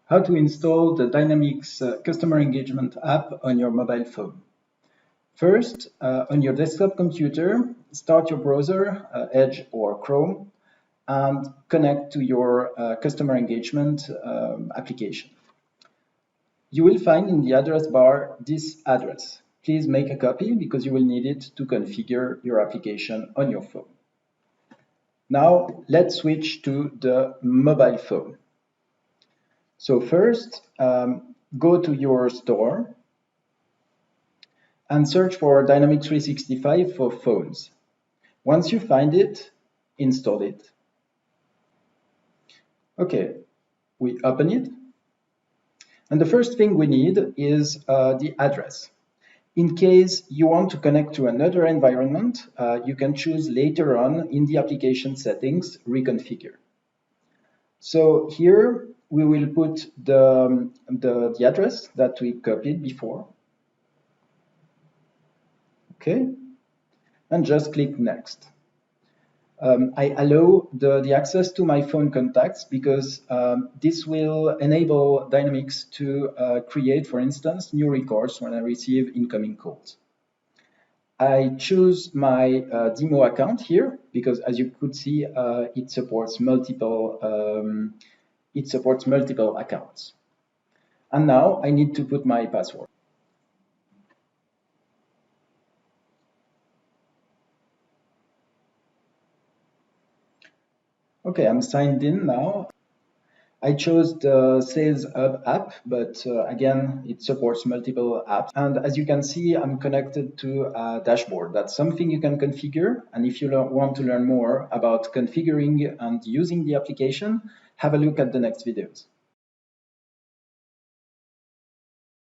How to install the Dynamics Customer Engagement app on your mobile phone. First, on your desktop computer, start your browser, Edge or Chrome, and connect to your customer engagement application. You will find in the address bar this address. Please make a copy because you will need it to configure your application on your phone. Now, let's switch to the mobile phone. So first, go to your store and search for Dynamics 365 for phones. Once you find it, install it. Okay, we open it. And the first thing we need is the address. In case you want to connect to another environment, you can choose later on in the application settings, reconfigure. So here we will put the address that we copied before. Okay, and just click next. I allow the access to my phone contacts because this will enable Dynamics to create, for instance, new records when I receive incoming calls. I choose my demo account here because, as you could see, it supports multiple accounts. And now I need to put my password. Okay, I'm signed in now. I chose the Sales Hub app, but again, it supports multiple apps. And as you can see, I'm connected to a dashboard. That's something you can configure. And if you want to learn more about configuring and using the application, have a look at the next videos.